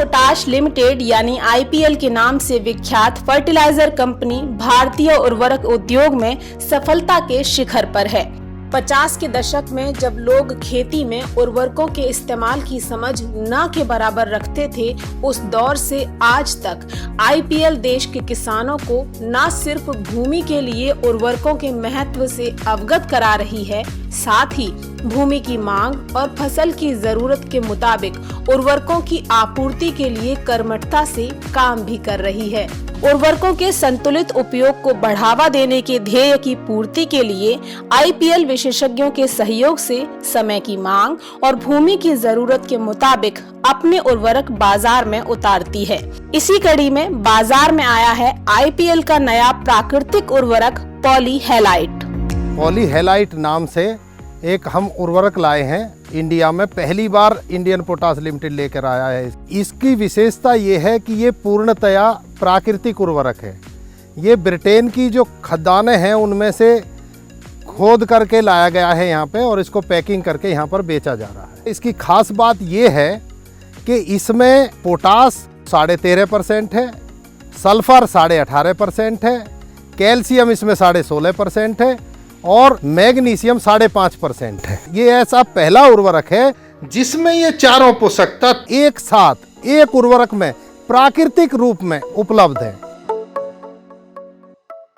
Potash limited यानी IPL के नाम से विख्यात फर्टिलाइजर कंपनी भारतीय उर्वरक उद्योग में सफलता के शिखर पर है। 50 के दशक में जब लोग खेती में उर्वरकों के इस्तेमाल की समझ न के बराबर रखते थे, उस दौर से आज तक आईपीएल देश के किसानों को न सिर्फ भूमि के लिए उर्वरकों के महत्व से अवगत करा रही है, साथ ही भूमि की मांग और फसल की जरूरत के मुताबिक उर्वरकों की आपूर्ति के लिए कर्मठता से काम भी कर रही है। उर्वरकों के संतुलित उपयोग को बढ़ावा देने के ध्येय की पूर्ति के लिए आईपीएल विशेषज्ञों के सहयोग से समय की मांग और भूमि की जरूरत के मुताबिक अपने उर्वरक बाजार में उतारती है। इसी कड़ी में बाजार में आया है आईपीएल का नया प्राकृतिक उर्वरक पॉलीहेलाइट। पॉलीहेलाइट नाम से एक हम उर्वरक लाए हैं, इंडिया में पहली बार इंडियन पोटाश लिमिटेड लेकर आया है। इसकी विशेषता ये है कि ये पूर्णतया प्राकृतिक उर्वरक है। ये ब्रिटेन की जो खदानें हैं उनमें से खोद करके लाया गया है यहाँ पे, और इसको पैकिंग करके यहाँ पर बेचा जा रहा है। इसकी खास बात ये है कि इसमें पोटाश 13.5% है, सल्फर 18.5% है, कैल्शियम इसमें 16.5% है और मैग्नीशियम 5.5% है। ये ऐसा पहला उर्वरक है जिसमें ये चारों पोषक तत्व एक साथ एक उर्वरक में प्राकृतिक रूप में उपलब्ध है।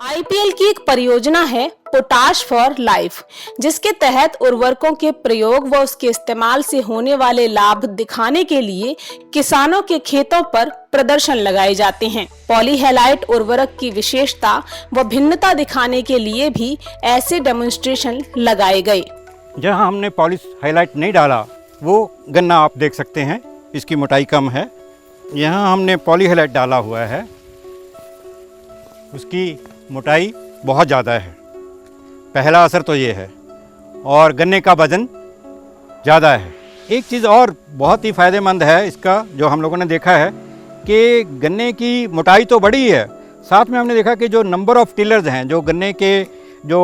आईपीएल की एक परियोजना है पोटाश फॉर लाइफ, जिसके तहत उर्वरकों के प्रयोग व उसके इस्तेमाल से होने वाले लाभ दिखाने के लिए किसानों के खेतों पर प्रदर्शन लगाए जाते हैं। पॉलीहेलाइट उर्वरक की विशेषता व भिन्नता दिखाने के लिए भी ऐसे डेमोन्स्ट्रेशन लगाए गए। जहां हमने पॉलीहेलाइट नहीं डाला वो गन्ना आप देख सकते हैं, इसकी मोटाई कम है। यहाँ हमने पॉलीहेलाइट डाला हुआ है, उसकी मोटाई बहुत ज़्यादा है। पहला असर तो ये है, और गन्ने का वजन ज़्यादा है। एक चीज़ और बहुत ही फ़ायदेमंद है इसका, जो हम लोगों ने देखा है कि गन्ने की मोटाई तो बड़ी है, साथ में हमने देखा कि जो नंबर ऑफ़ टिलर्स हैं, जो गन्ने के जो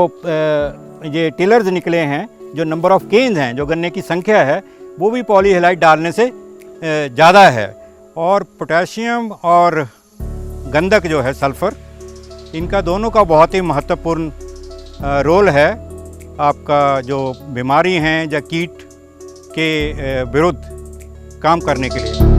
ये टिलर्स निकले हैं, जो नंबर ऑफ़ केन्स हैं, जो गन्ने की संख्या है, वो भी पॉलीहेलाइट डालने से ज़्यादा है। और पोटेशियम और गंधक जो है सल्फ़र, इनका दोनों का बहुत ही महत्वपूर्ण रोल है आपका जो बीमारी हैं या कीट के विरुद्ध काम करने के लिए।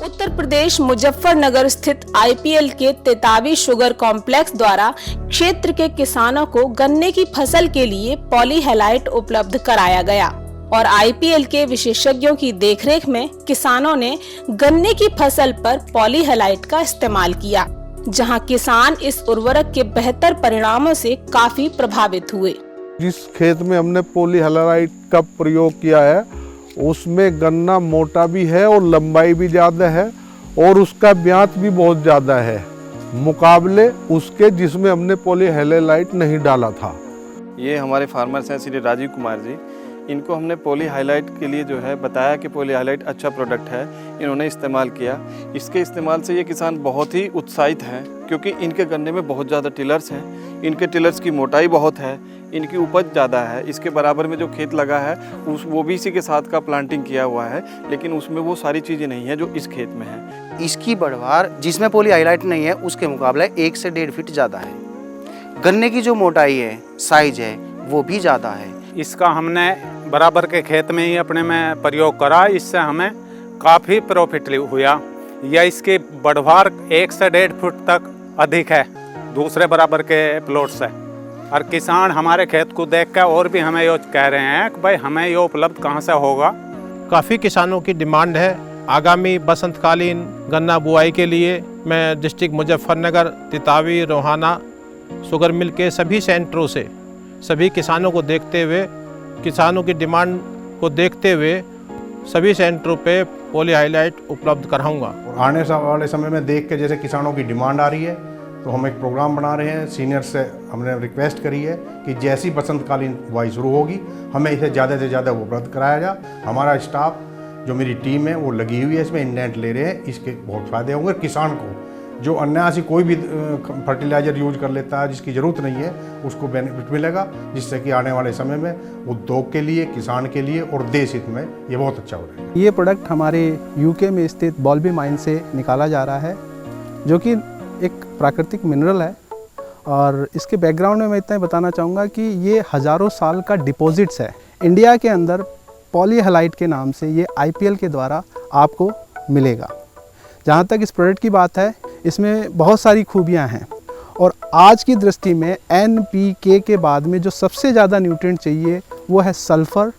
उत्तर प्रदेश मुजफ्फरनगर स्थित आईपीएल के तेतावी शुगर कॉम्प्लेक्स द्वारा क्षेत्र के किसानों को गन्ने की फसल के लिए पॉलीहेलाइट उपलब्ध कराया गया और आईपीएल के विशेषज्ञों की देखरेख में किसानों ने गन्ने की फसल पर पॉलीहेलाइट का इस्तेमाल किया, जहां किसान इस उर्वरक के बेहतर परिणामों से काफी प्रभावित हुए। जिस खेत में हमने पॉलीहेलाइट का प्रयोग किया है उसमें गन्ना मोटा भी है और लंबाई भी ज़्यादा है और उसका ब्याज भी बहुत ज़्यादा है, मुकाबले उसके जिसमें हमने पॉलीहेलाइट नहीं डाला था। ये हमारे फार्मर्स हैं श्री राजीव कुमार जी, इनको हमने पॉलीहाइलाइट के लिए जो है बताया कि पॉलीहाइलाइट अच्छा प्रोडक्ट है, इन्होंने इस्तेमाल किया। इसके इस्तेमाल से ये किसान बहुत ही उत्साहित हैं, क्योंकि इनके गन्ने में बहुत ज़्यादा टिलर्स हैं, इनके टिलर्स की मोटाई बहुत है, इनकी उपज ज़्यादा है। इसके बराबर में जो खेत लगा है वो भी इसी के साथ का प्लांटिंग किया हुआ है, लेकिन उसमें वो सारी चीज़ें नहीं है जो इस खेत में है। इसकी बढ़वार जिसमें पॉलीहाइलाइट नहीं है उसके मुकाबले 1 से 1.5 फीट ज़्यादा है। गन्ने की जो मोटाई है, साइज है, वो भी ज़्यादा है। इसका हमने बराबर के खेत में ही अपने में प्रयोग करा, इससे हमें काफ़ी प्रॉफिट हुआ। या इसकी बढ़वार 1 से 1.5 फुट तक अधिक है दूसरे बराबर के प्लॉट से। और किसान हमारे खेत को देख कर और भी हमें ये कह रहे हैं कि भाई हमें ये उपलब्ध कहाँ से होगा। काफ़ी किसानों की डिमांड है। आगामी बसंतकालीन गन्ना बुआई के लिए मैं district Muzaffarnagar, Titawi, Rohana sugar mill के सभी सेंटरों से सभी किसानों को देखते हुए, किसानों की डिमांड को देखते हुए सभी सेंटरों पे पॉलीहाइलाइट उपलब्ध कराऊंगा। और आने वाले समय में देख के जैसे किसानों की डिमांड आ रही है तो हम एक प्रोग्राम बना रहे हैं। सीनियर से हमने रिक्वेस्ट करी है कि जैसी बसंतकालीन बुआई शुरू होगी हमें इसे ज़्यादा से ज़्यादा उपलब्ध कराया जाए। हमारा स्टाफ जो मेरी टीम है वो लगी हुई है इसमें, इंडेंट ले रहे हैं। इसके बहुत फ़ायदे होंगे, किसान को जो अनायासी कोई भी फर्टिलाइज़र यूज कर लेता है जिसकी ज़रूरत नहीं है, उसको बेनिफिट मिलेगा, जिससे कि आने वाले समय में उद्योग के लिए, किसान के लिए और देश हित में ये बहुत अच्छा हो रहा है। ये प्रोडक्ट हमारे यूके में स्थित बॉल्बी माइन से निकाला जा रहा है, जो कि एक प्राकृतिक मिनरल है। और इसके बैकग्राउंड में मैं इतना ही बताना चाहूँगा कि ये हज़ारों साल का डिपॉजिट्स है। इंडिया के अंदर पॉलीहैलाइट के नाम से ये IPL के द्वारा आपको मिलेगा। जहाँ तक इस प्रोडक्ट की बात है, इसमें बहुत सारी खूबियाँ हैं और आज की दृष्टि में NPK के बाद में जो सबसे ज़्यादा न्यूट्रिएंट चाहिए वो है सल्फ़र,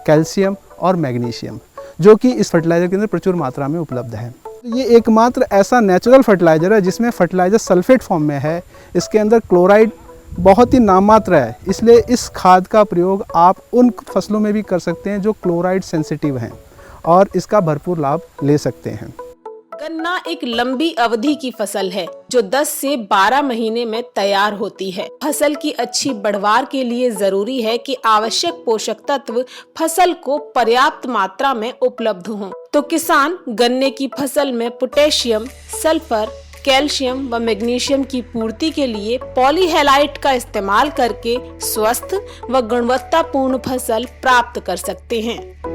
कैल्शियम और मैग्नीशियम, जो कि इस फर्टिलाइज़र के अंदर प्रचुर मात्रा में उपलब्ध है। ये एकमात्र ऐसा नेचुरल फर्टिलाइज़र है जिसमें फर्टिलाइज़र सल्फेट फॉर्म में है। इसके अंदर क्लोराइड बहुत ही नाममात्र है, इसलिए इस खाद का प्रयोग आप उन फसलों में भी कर सकते हैं जो क्लोराइड सेंसिटिव हैं और इसका भरपूर लाभ ले सकते हैं। गन्ना एक लंबी अवधि की फसल है जो 10 से 12 महीने में तैयार होती है। फसल की अच्छी बढ़वार के लिए जरूरी है कि आवश्यक पोषक तत्व फसल को पर्याप्त मात्रा में उपलब्ध हों। तो किसान गन्ने की फसल में पोटेशियम, सल्फर, कैल्शियम व मैग्नीशियम की पूर्ति के लिए पॉलीहैलाइट का इस्तेमाल करके स्वस्थ व गुणवत्तापूर्ण फसल प्राप्त कर सकते हैं।